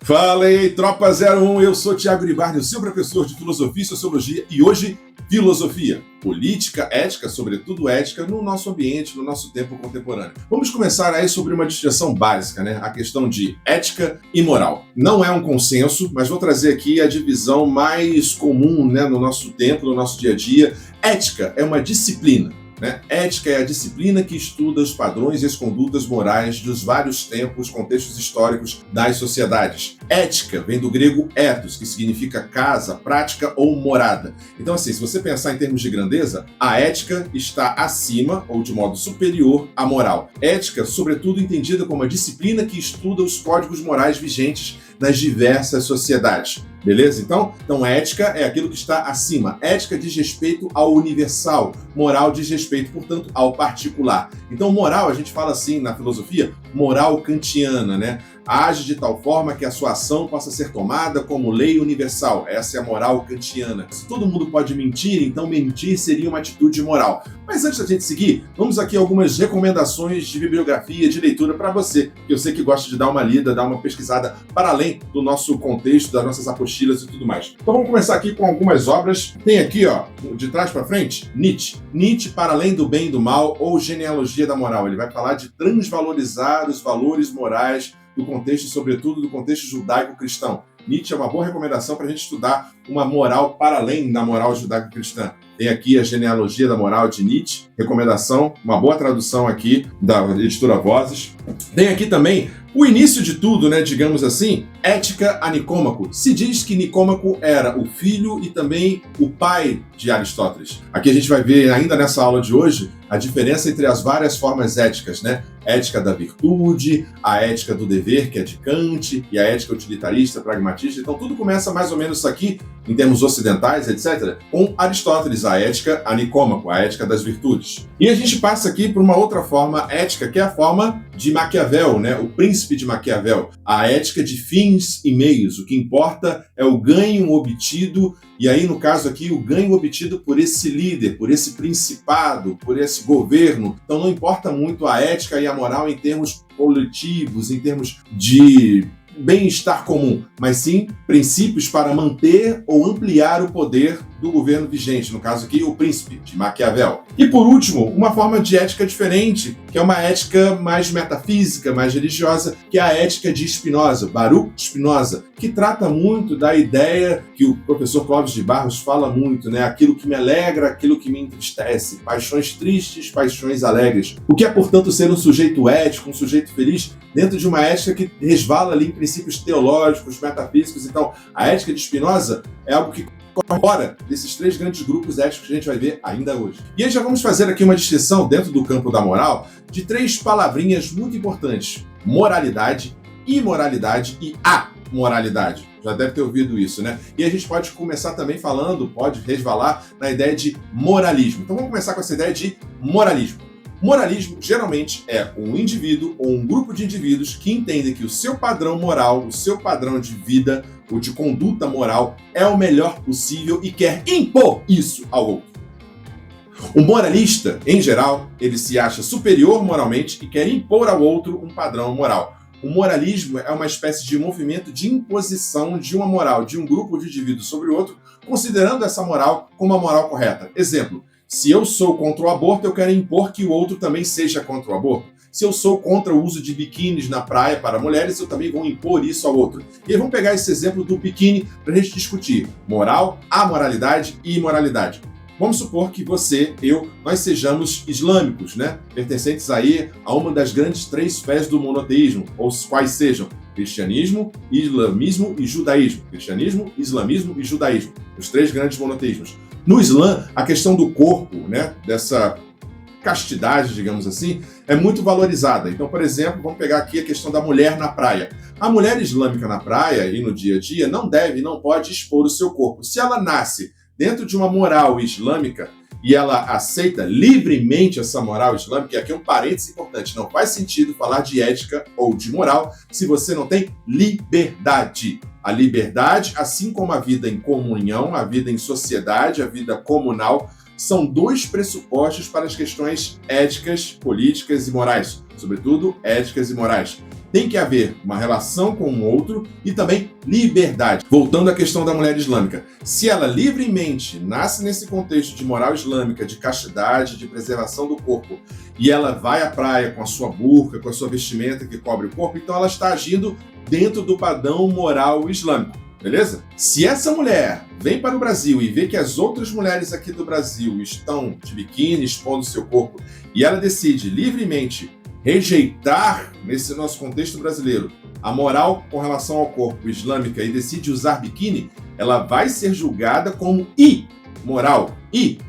Fala aí, Tropa 01, eu sou Thiago Iribarne, seu professor de Filosofia e Sociologia, e hoje, filosofia, política, ética, sobretudo ética, no nosso ambiente, no nosso tempo contemporâneo. Vamos começar aí sobre uma distinção básica, né? A questão de ética e moral. Não é um consenso, mas vou trazer aqui a divisão mais comum, né, no nosso tempo, no nosso dia a dia. Ética é uma disciplina. Ética é a disciplina que estuda os padrões e as condutas morais dos vários tempos, contextos históricos das sociedades. Ética vem do grego ethos, que significa casa, prática ou morada. Então, assim, se você pensar em termos de grandeza, a ética está acima ou de modo superior à moral. Ética, sobretudo, entendida como a disciplina que estuda os códigos morais vigentes nas diversas sociedades. Beleza? Então, ética é aquilo que está acima. Ética diz respeito ao universal. Moral diz respeito, portanto, ao particular. Então, moral, a gente fala assim na filosofia, moral kantiana, né? Age de tal forma que a sua ação possa ser tomada como lei universal. Essa é a moral kantiana. Se todo mundo pode mentir, então mentir seria uma atitude moral. Mas antes da gente seguir, vamos aqui algumas recomendações de bibliografia, de leitura para você, que eu sei que gosta de dar uma lida, dar uma pesquisada para além do nosso contexto, das nossas apostilas e tudo mais. Então vamos começar aqui com algumas obras. Tem aqui, ó, de trás para frente, Nietzsche. Nietzsche, Para Além do Bem e do Mal, ou Genealogia da Moral. Ele vai falar de transvalorizar os valores morais do contexto, sobretudo do contexto judaico-cristão. Nietzsche é uma boa recomendação para a gente estudar uma moral para além da moral judaico-cristã. Tem aqui a Genealogia da Moral de Nietzsche, recomendação, uma boa tradução aqui da editora Vozes. Tem aqui também o início de tudo, né, digamos assim, Ética a Nicômaco. Se diz que Nicômaco era o filho e também o pai de Aristóteles. Aqui a gente vai ver, ainda nessa aula de hoje, a diferença entre as várias formas éticas, né? Ética da virtude, a ética do dever, que é de Kant, e a ética utilitarista, pragmatista. Então tudo começa mais ou menos aqui, em termos ocidentais, etc., com Aristóteles, a ética a Nicômaco, a ética das virtudes. E a gente passa aqui por uma outra forma ética, que é a forma de Maquiavel, né? O príncipe de Maquiavel. A ética de fins e meios. O que importa é o ganho obtido, e aí, no caso aqui, o ganho obtido por esse líder, por esse principado, por esse governo. Então não importa muito a ética e a moral em termos coletivos, em termos de bem-estar comum, mas sim princípios para manter ou ampliar o poder do governo vigente, no caso aqui, o príncipe de Maquiavel. E por último, uma forma de ética diferente, que é uma ética mais metafísica, mais religiosa, que é a ética de Spinoza, Baruch Spinoza, que trata muito da ideia que o professor Clóvis de Barros fala muito, né? Aquilo que me alegra, aquilo que me entristece, paixões tristes, paixões alegres. O que é, portanto, ser um sujeito ético, um sujeito feliz, dentro de uma ética que resvala ali em princípios teológicos, metafísicos. Então, a ética de Spinoza é algo que fora desses três grandes grupos éticos que a gente vai ver ainda hoje. E aí já vamos fazer aqui uma distinção dentro do campo da moral de três palavrinhas muito importantes: moralidade, imoralidade e amoralidade. Já deve ter ouvido isso, né? E a gente pode começar também falando, pode resvalar na ideia de moralismo. Então vamos começar com essa ideia de moralismo. Moralismo, geralmente, é um indivíduo ou um grupo de indivíduos que entendem que o seu padrão moral, o seu padrão de vida ou de conduta moral é o melhor possível e quer impor isso ao outro. O moralista, em geral, ele se acha superior moralmente e quer impor ao outro um padrão moral. O moralismo é uma espécie de movimento de imposição de uma moral de um grupo de indivíduos sobre o outro, considerando essa moral como a moral correta. Exemplo: se eu sou contra o aborto, eu quero impor que o outro também seja contra o aborto. Se eu sou contra o uso de biquínis na praia para mulheres, eu também vou impor isso ao outro. E aí vamos pegar esse exemplo do biquíni para a gente discutir moral, amoralidade e imoralidade. Vamos supor que você, nós sejamos islâmicos, né? Pertencentes aí a uma das grandes três fés do monoteísmo, ou quais sejam cristianismo, islamismo e judaísmo. Cristianismo, islamismo e judaísmo. Os três grandes monoteísmos. No Islã, a questão do corpo, né? Dessa castidade, digamos assim, é muito valorizada. Então, por exemplo, vamos pegar aqui a questão da mulher na praia. A mulher islâmica na praia e no dia a dia não deve, não pode expor o seu corpo. Se ela nasce dentro de uma moral islâmica e ela aceita livremente essa moral islâmica, e aqui é um parênteses importante, não faz sentido falar de ética ou de moral se você não tem liberdade. A liberdade, assim como a vida em comunhão, a vida em sociedade, a vida comunal, são dois pressupostos para as questões éticas, políticas e morais, sobretudo éticas e morais. tem que haver uma relação com o outro e também liberdade. Voltando à questão da mulher islâmica, se ela livremente nasce nesse contexto de moral islâmica, de castidade, de preservação do corpo, e ela vai à praia com a sua burca, com a sua vestimenta que cobre o corpo, então ela está agindo dentro do padrão moral islâmico. Beleza? Se essa mulher vem para o Brasil e vê que as outras mulheres aqui do Brasil estão de biquíni, expondo seu corpo, e ela decide livremente rejeitar, nesse nosso contexto brasileiro, a moral com relação ao corpo islâmica e decide usar biquíni, ela vai ser julgada como imoral.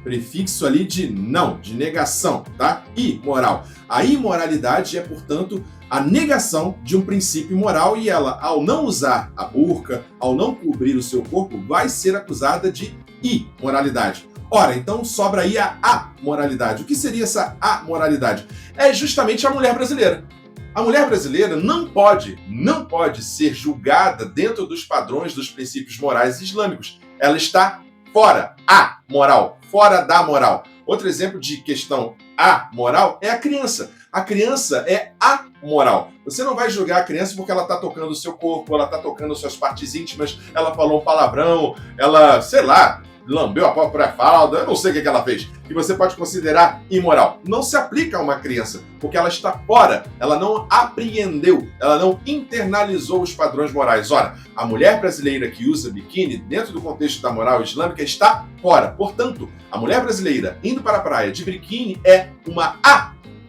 Prefixo ali de não, de negação, tá? Imoral. A imoralidade é, portanto, a negação de um princípio moral e ela, ao não usar a burca, ao não cobrir o seu corpo, vai ser acusada de imoralidade. Ora, então sobra aí a amoralidade. O que seria essa amoralidade? É justamente a mulher brasileira. A mulher brasileira não pode ser julgada dentro dos padrões dos princípios morais islâmicos. Ela está fora, amoral, fora da moral. Outro exemplo de questão amoral é a criança. A criança é amoral. Você não vai julgar a criança porque ela está tocando o seu corpo, ela está tocando suas partes íntimas, ela falou um palavrão, ela, sei lá, lambeu a própria fralda, eu não sei o que ela fez, que você pode considerar imoral. Não se aplica a uma criança, porque ela está fora, ela não apreendeu, ela não internalizou os padrões morais. Ora, a mulher brasileira que usa biquíni, dentro do contexto da moral islâmica, está fora. Portanto, a mulher brasileira indo para a praia de biquíni é uma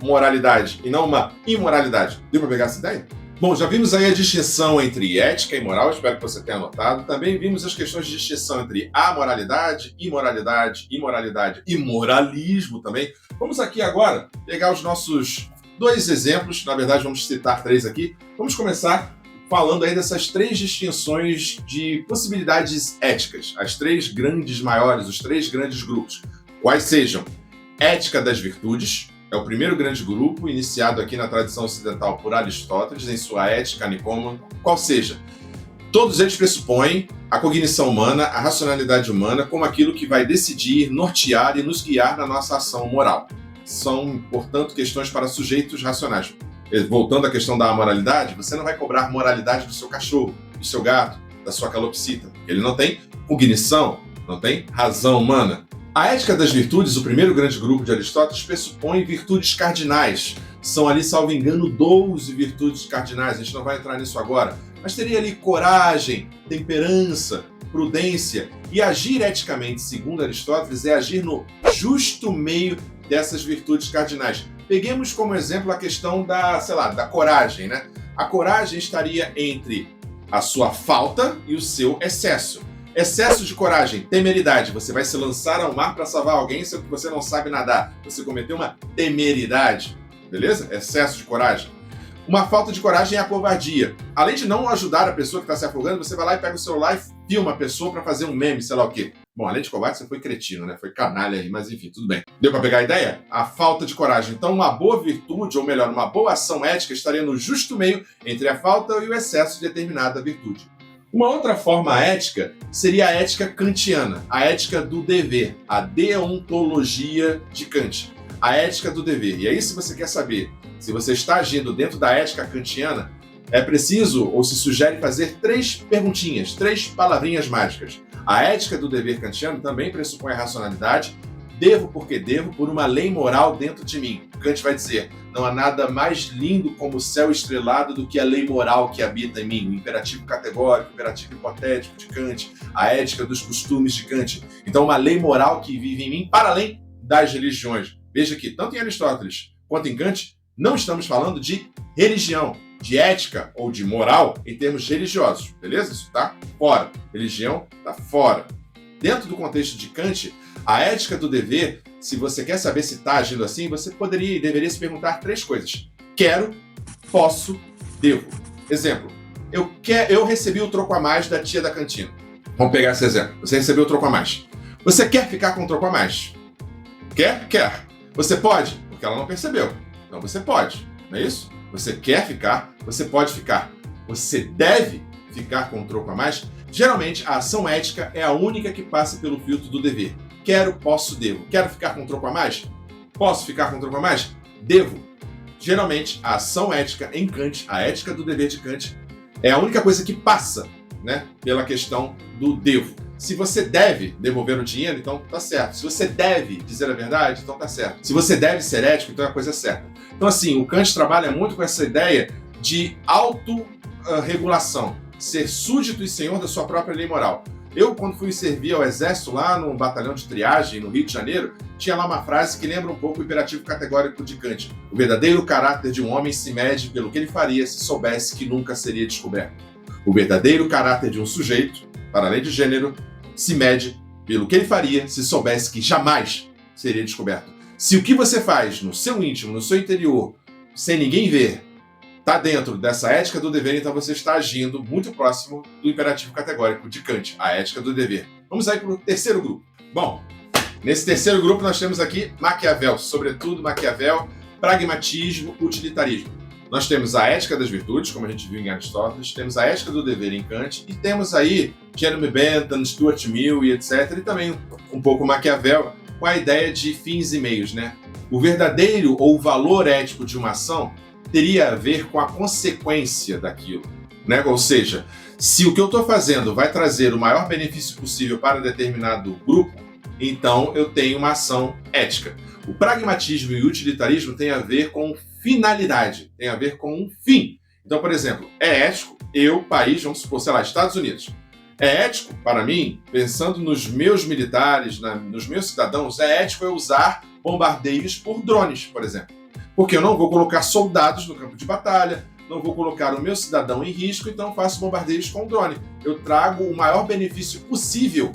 amoralidade e não uma imoralidade. Deu para pegar essa ideia? Bom, já vimos aí a distinção entre ética e moral, espero que você tenha anotado. Também vimos as questões de distinção entre amoralidade, imoralidade, imoralidade e moralismo também. Vamos aqui agora pegar os nossos 2 exemplos, na verdade vamos citar 3 aqui. Vamos começar falando aí dessas 3 distinções de possibilidades éticas, as 3 grandes maiores, os 3 grandes grupos. Quais sejam? Ética das virtudes. É o primeiro grande grupo, iniciado aqui na tradição ocidental por Aristóteles, em sua Ética Nicômaco, qual seja, todos eles pressupõem a cognição humana, a racionalidade humana, como aquilo que vai decidir, nortear e nos guiar na nossa ação moral. São, portanto, questões para sujeitos racionais. Voltando à questão da amoralidade, você não vai cobrar moralidade do seu cachorro, do seu gato, da sua calopsita. Ele não tem cognição, não tem razão humana. A ética das virtudes, o primeiro grande grupo de Aristóteles, pressupõe virtudes cardinais. São ali, salvo engano, 12 virtudes cardinais. A gente não vai entrar nisso agora. Mas teria ali coragem, temperança, prudência. E agir eticamente, segundo Aristóteles, é agir no justo meio dessas virtudes cardinais. Peguemos como exemplo a questão da coragem, né? A coragem estaria entre a sua falta e o seu excesso. Excesso de coragem, temeridade. Você vai se lançar ao mar para salvar alguém sendo que você não sabe nadar. Você cometeu uma temeridade, beleza? Excesso de coragem. Uma falta de coragem é a covardia. Além de não ajudar a pessoa que está se afogando, você vai lá e pega o celular e filma a pessoa para fazer um meme, sei lá o quê. Bom, além de covarde, você foi cretino, né? Foi canalha aí, mas enfim, tudo bem. Deu para pegar a ideia? A falta de coragem. Então, uma boa virtude, ou melhor, uma boa ação ética estaria no justo meio entre a falta e o excesso de determinada virtude. Uma outra forma ética seria a ética kantiana, a ética do dever, a deontologia de Kant, a ética do dever. E aí, se você quer saber se você está agindo dentro da ética kantiana, é preciso ou se sugere fazer 3 perguntinhas, 3 palavrinhas mágicas. A ética do dever kantiano também pressupõe a racionalidade. Devo porque devo, por uma lei moral dentro de mim. Kant vai dizer, não há nada mais lindo como o céu estrelado do que a lei moral que habita em mim. O imperativo categórico, o imperativo hipotético de Kant, a ética dos costumes de Kant. Então, uma lei moral que vive em mim para além das religiões. Veja que, tanto em Aristóteles quanto em Kant, não estamos falando de religião, de ética ou de moral em termos religiosos, beleza? Isso está fora. Religião está fora. Dentro do contexto de Kant, a ética do dever, se você quer saber se está agindo assim, você poderia e deveria se perguntar 3 coisas. Quero, posso, devo. Exemplo, eu recebi o troco a mais da tia da cantina. Vamos pegar esse exemplo. Você recebeu o troco a mais. Você quer ficar com o troco a mais? Quer? Quer. Você pode? Porque ela não percebeu. Então você pode, não é isso? Você quer ficar, você pode ficar. Você deve ficar com o troco a mais? Geralmente, a ação ética é a única que passa pelo filtro do dever. Quero, posso, devo. Quero ficar com um troco a mais? Posso ficar com um troco a mais? Devo. geralmente a ação ética em Kant, a ética do dever de Kant, é a única coisa que passa, né, pela questão do devo. Se você deve devolver o dinheiro, então tá certo. Se você deve dizer a verdade, então tá certo. Se você deve ser ético, então é a coisa certa. Então, assim, o Kant trabalha muito com essa ideia de autorregulação, ser súdito e senhor da sua própria lei moral. Eu, quando fui servir ao exército lá no batalhão de triagem, no Rio de Janeiro, tinha lá uma frase que lembra um pouco o imperativo categórico de Kant. O verdadeiro caráter de um homem se mede pelo que ele faria se soubesse que nunca seria descoberto. O verdadeiro caráter de um sujeito, para além de gênero, se mede pelo que ele faria se soubesse que jamais seria descoberto. Se o que você faz no seu íntimo, no seu interior, sem ninguém ver, está dentro dessa ética do dever, então você está agindo muito próximo do imperativo categórico de Kant, a ética do dever. Vamos aí para o terceiro grupo. Bom, nesse terceiro grupo nós temos aqui Maquiavel, sobretudo Maquiavel, pragmatismo, utilitarismo. Nós temos a ética das virtudes, como a gente viu em Aristóteles, temos a ética do dever em Kant, e temos aí Jeremy Bentham, Stuart Mill e etc. E também um pouco Maquiavel, com a ideia de fins e meios, né? O verdadeiro ou o valor ético de uma ação teria a ver com a consequência daquilo, né? Ou seja, se o que eu estou fazendo vai trazer o maior benefício possível para determinado grupo, então eu tenho uma ação ética. O pragmatismo e o utilitarismo têm a ver com finalidade, tem a ver com um fim. Então, por exemplo, é ético país, vamos supor, sei lá, Estados Unidos. É ético para mim, pensando nos meus militares, nos meus cidadãos, é ético eu usar bombardeios por drones, por exemplo. Porque eu não vou colocar soldados no campo de batalha, não vou colocar o meu cidadão em risco, então faço bombardeios com drone. Eu trago o maior benefício possível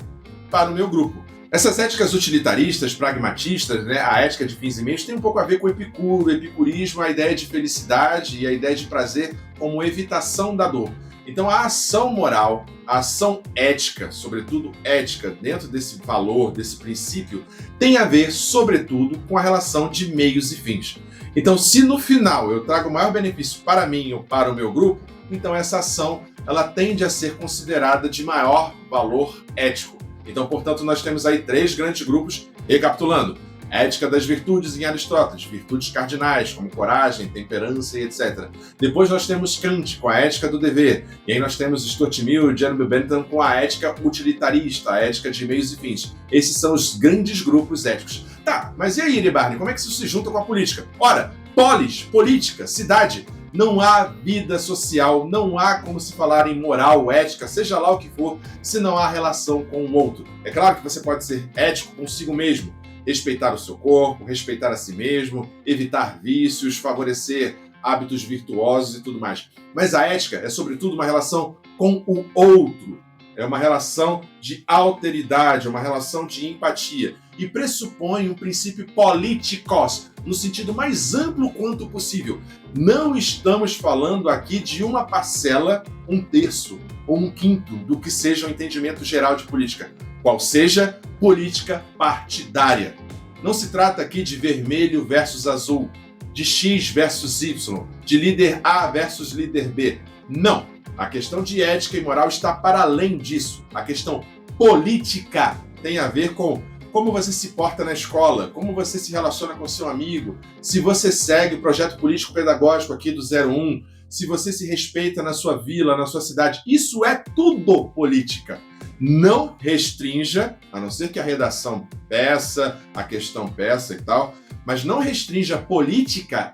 para o meu grupo. Essas éticas utilitaristas, pragmatistas, né, a ética de fins e meios, tem um pouco a ver com o epicurismo, a ideia de felicidade e a ideia de prazer como evitação da dor. Então a ação moral, a ação ética, sobretudo ética, dentro desse valor, desse princípio, tem a ver, sobretudo, com a relação de meios e fins. Então, se no final eu trago o maior benefício para mim ou para o meu grupo, então essa ação ela tende a ser considerada de maior valor ético. Então, portanto, nós temos aí 3 grandes grupos, recapitulando. Ética das virtudes em Aristóteles, virtudes cardinais, como coragem, temperança e etc. Depois nós temos Kant, com a ética do dever. E aí nós temos Stuart Mill e Jeremy Bentham com a ética utilitarista, a ética de meios e fins. Esses são os grandes grupos éticos. Tá, mas e aí, Iribarne, como é que isso se junta com a política? Ora, polis, política, cidade. Não há vida social, não há como se falar em moral, ética, seja lá o que for, se não há relação com o outro. É claro que você pode ser ético consigo mesmo, respeitar o seu corpo, respeitar a si mesmo, evitar vícios, favorecer hábitos virtuosos e tudo mais. Mas a ética é, sobretudo, uma relação com o outro. É uma relação de alteridade, é uma relação de empatia. E pressupõe um princípio politikos, no sentido mais amplo quanto possível. Não estamos falando aqui de uma parcela, um terço ou um quinto do que seja o entendimento geral de política, qual seja política partidária. Não se trata aqui de vermelho versus azul, de X versus Y, de líder A versus líder B. Não. A questão de ética e moral está para além disso. A questão política tem a ver com como você se porta na escola, como você se relaciona com seu amigo, se você segue o projeto político-pedagógico aqui do 01, se você se respeita na sua vila, na sua cidade. Isso é tudo política. Não restrinja, a não ser que a redação peça, a questão peça e tal, mas não restrinja a política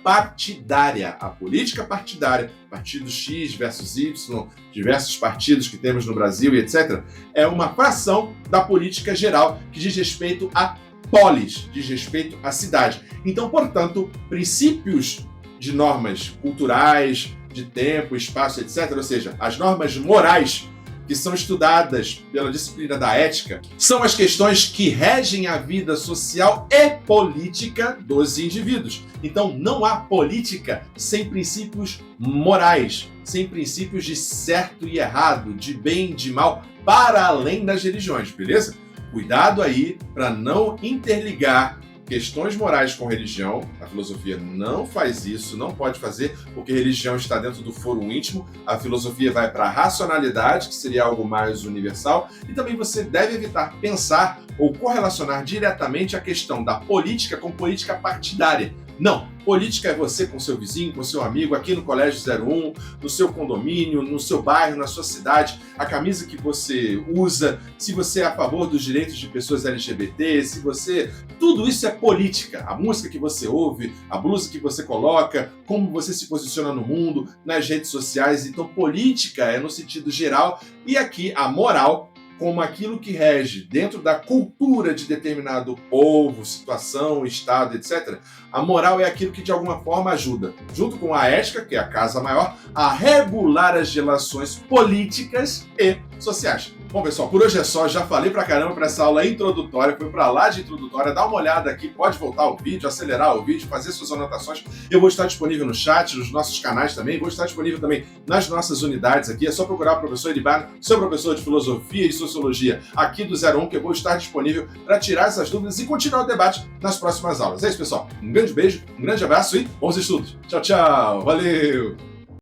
partidária. A política partidária, partido X versus Y, diversos partidos que temos no Brasil e etc., é uma fração da política geral que diz respeito a polis, diz respeito à cidade. Então, portanto, princípios de normas culturais, de tempo, espaço, etc., ou seja, as normas morais que são estudadas pela disciplina da ética, são as questões que regem a vida social e política dos indivíduos. Então, não há política sem princípios morais, sem princípios de certo e errado, de bem e de mal, para além das religiões, beleza? Cuidado aí para não interligar questões morais com religião. A filosofia não faz isso, não pode fazer, porque religião está dentro do foro íntimo. A filosofia vai para a racionalidade, que seria algo mais universal, e também você deve evitar pensar ou correlacionar diretamente a questão da política com política partidária. Não, Política é você com seu vizinho, com seu amigo, aqui no Colégio 01, no seu condomínio, no seu bairro, na sua cidade, a camisa que você usa, se você é a favor dos direitos de pessoas LGBT, se você... Tudo isso é política. A música que você ouve, a blusa que você coloca, como você se posiciona no mundo, nas redes sociais. Então, política é no sentido geral, e aqui a moral como aquilo que rege dentro da cultura de determinado povo, situação, estado, etc. A moral é aquilo que de alguma forma ajuda, junto com a ética, que é a casa maior, a regular as relações políticas e sociais. Bom, pessoal, por hoje é só. Já falei pra caramba pra essa aula introdutória, foi pra lá de introdutória. Dá uma olhada aqui, pode voltar o vídeo, acelerar o vídeo, fazer suas anotações. Eu vou estar disponível no chat, nos nossos canais também. Vou estar disponível também nas nossas unidades aqui. É só procurar o professor Heribarno, seu professor de Filosofia e Sociologia aqui do 01, que eu vou estar disponível para tirar essas dúvidas e continuar o debate nas próximas aulas. É isso, pessoal. Um grande beijo, um grande abraço e bons estudos. Tchau, tchau. Valeu!